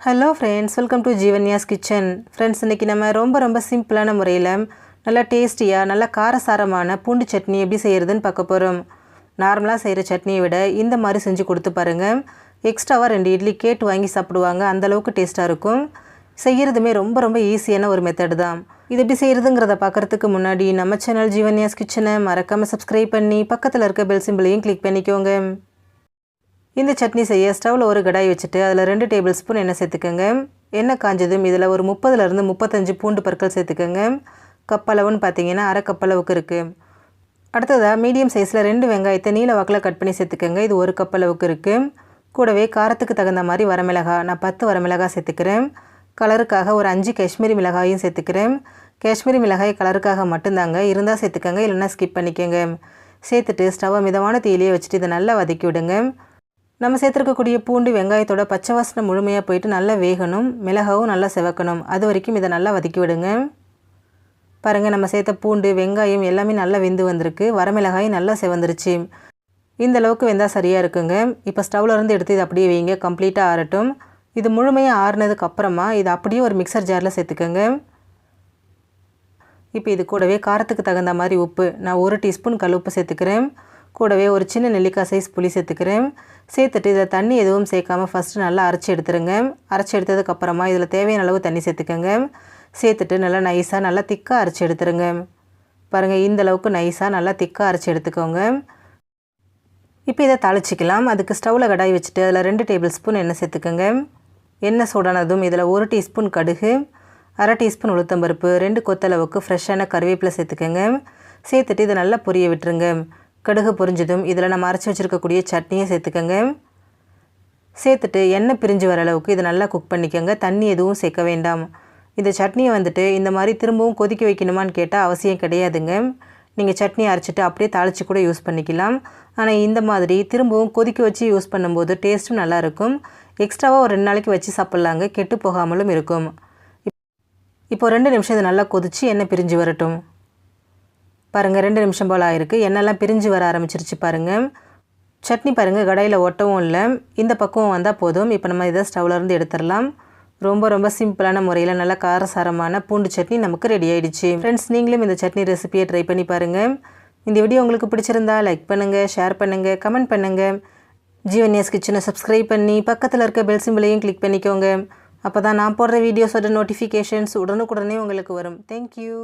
Hello friends, welcome to Jeevanya's kitchen. Friends, இன்றைக்கி நம்ம ரொம்ப சிம்பிளான முறையில் நல்லா டேஸ்டியாக நல்லா காரசாரமான பூண்டு சட்னி எப்படி செய்கிறதுன்னு பார்க்க போகிறோம். நார்மலாக செய்கிற சட்னியை விட இந்த மாதிரி செஞ்சு கொடுத்து பாருங்கள். எக்ஸ்ட்ராவாக 2 இட்லி கேட்டு வாங்கி சாப்பிடுவாங்க. அந்தளவுக்கு டேஸ்ட்டாக இருக்கும். செய்கிறதுமே ரொம்ப ஈஸியான ஒரு மெத்தட் தான். இது எப்படி செய்கிறதுங்கிறத பார்க்குறதுக்கு முன்னாடி நம்ம சேனல் ஜீவன்யாஸ் கிச்சனை மறக்காமல் சப்ஸ்கிரைப் பண்ணி பக்கத்தில் இருக்க பெல் சிம்பிளையும் கிளிக் பண்ணிக்கோங்க. இந்த சட்னி செய்ய ஸ்டவ்வில் ஒரு கடாய் வச்சுட்டு அதில் 2 டேபிள் ஸ்பூன் எண்ணெய் சேர்த்துக்கோங்க. எண்ணெய் காஞ்சதும் இதில் ஒரு 30லேருந்து 35 பூண்டு பற்கள் சேர்த்துக்கோங்க. கப்பளவுன்னு பார்த்தீங்கன்னா அரை கப்பளவுக்கு இருக்குது. அடுத்ததாக மீடியம் சைஸில் 2 வெங்காயத்தை நீல வாக்கில் கட் பண்ணி சேர்த்துக்கோங்க. இது 1 கப்பளவுக்கு இருக்குது. கூடவே காரத்துக்கு தகுந்த மாதிரி வரமிளகாய் நான் 10 வரமிளகாய் சேர்த்துக்கிறேன். கலருக்காக ஒரு 5 காஷ்மீரி மிளகாயும் சேர்த்துக்கிறேன். காஷ்மீரி மிளகாய் கலருக்காக மட்டும்தாங்க, இருந்தால் சேர்த்துக்கோங்க, இல்லைன்னா ஸ்கிப் பண்ணிக்கோங்க. சேர்த்துட்டு ஸ்டவ்வை மிதமான தீயிலே வச்சுட்டு இதை நல்லா வதக்கி விடுங்க. நம்ம சேர்த்துருக்கக்கூடிய பூண்டு வெங்காயத்தோட பச்சை வாசனை முழுமையாக போயிட்டு நல்லா வேகணும். மிளகாவும் நல்லா செவக்கணும். அது வரைக்கும் இதை நல்லா வதக்கி விடுங்க. பாருங்கள், நம்ம சேர்த்த பூண்டு வெங்காயம் எல்லாமே நல்லா வெந்து வந்திருக்கு. வரமிளகாயும் நல்லா செவந்துருச்சு. இந்த அளவுக்கு வெந்தால் சரியாக இருக்குங்க. இப்போ ஸ்டவ்வில் இருந்து எடுத்து இதை அப்படியே வைங்க, கம்ப்ளீட்டாக ஆறட்டும். இது முழுமையாக ஆறுனதுக்கு அப்புறமா இதை அப்படியே ஒரு மிக்சர் ஜாரில் சேர்த்துக்கோங்க. இப்போ இது கூடவே காரத்துக்கு தகுந்த மாதிரி உப்பு நான் 1 டீஸ்பூன் கல் உப்பு சேர்த்துக்கிறேன். கூடவே ஒரு சின்ன நெல்லிக்காய் சைஸ் புளி சேர்த்துக்கிறேன். சேர்த்துட்டு இதை தண்ணி எதுவும் சேர்க்காமல் ஃபஸ்ட்டு நல்லா அரைச்சி எடுத்துருங்க. அரைச்சி எடுத்ததுக்கப்புறமா இதில் தேவையான அளவு தண்ணி சேர்த்துக்கோங்க. சேர்த்துட்டு நல்லா நைஸாக நல்லா திக்காக அரைச்சி எடுத்துருங்க. பாருங்கள், இந்த அளவுக்கு நைஸாக நல்லா திக்காக அரைச்சி எடுத்துக்கோங்க. இப்போ இதை தாளிச்சிக்கலாம். அதுக்கு ஸ்டவ்வில் கடாய் வச்சுட்டு அதில் 2 டேபிள் ஸ்பூன் எண்ணெய் சேர்த்துக்கோங்க. எண்ணெய் சூடானதும் இதில் 1 டீஸ்பூன் கடுகு, அரை டீஸ்பூன் உளுத்தம்பருப்பு, 2 கொத்தளவுக்கு ஃப்ரெஷ்ஷான கருவேப்பிலை சேர்த்துக்கோங்க. சேர்த்துட்டு இதை நல்லா பொரிய விட்டுருங்க. கடுகு பொரிஞ்சதும் இதில் நம்ம அரைச்சி வச்சுருக்கக்கூடிய சட்னியை சேர்த்துக்கோங்க. சேர்த்துட்டு எண்ணெய் பிரிஞ்சு வர அளவுக்கு இதை நல்லா குக் பண்ணிக்கோங்க. தண்ணி எதுவும் சேர்க்க வேண்டாம். இந்த சட்னியை இந்த மாதிரி திரும்பவும் கொதிக்க வைக்கணுமான்னு கேட்டால் அவசியம் கிடையாதுங்க. நீங்கள் சட்னி அரைச்சிட்டு அப்படியே தாளித்து கூட யூஸ் பண்ணிக்கலாம். ஆனால் இந்த மாதிரி திரும்பவும் கொதிக்க வச்சு யூஸ் பண்ணும்போது டேஸ்ட்டும் நல்லாயிருக்கும். எக்ஸ்ட்ராவாக ஒரு 2 நாளைக்கு வச்சு சாப்பிட்லாங்க, கெட்டு போகாமலும் இருக்கும். இப்போ 2 நிமிஷம் இது நல்லா கொதித்து எண்ணெய் பிரிஞ்சு வரட்டும். பாருங்கள், 2 நிமிஷம் போல் ஆயிருக்கு. எண்ணெய்லாம் பிரிஞ்சு வர ஆரம்பிச்சிருச்சு. பாருங்கள், சட்னி பாருங்கள் கடாயில் ஒட்டவும் இல்லை. இந்த பக்குவம் வந்தால் போதும். இப்போ நம்ம இதை ஸ்டவ்லேருந்து எடுத்துடலாம். ரொம்ப சிம்பிளான முறையில் நல்ல காரசாரமான பூண்டு சட்னி நமக்கு ரெடி ஆகிடுச்சு. ஃப்ரெண்ட்ஸ், நீங்களும் இந்த சட்னி ரெசிபியை ட்ரை பண்ணி பாருங்கள். இந்த வீடியோ உங்களுக்கு பிடிச்சிருந்தா லைக் பண்ணுங்கள், ஷேர் பண்ணுங்கள், கமெண்ட் பண்ணுங்கள். ஜீவன்யாஸ் கிச்சனை சப்ஸ்கிரைப் பண்ணி பக்கத்தில் இருக்க பெல் சிம்பிளையும் கிளிக் பண்ணிக்கோங்க. அப்போ தான் நான் போடுற வீடியோஸோட நோட்டிஃபிகேஷன்ஸ் உடனுக்குடனே உங்களுக்கு வரும். தேங்க்யூ.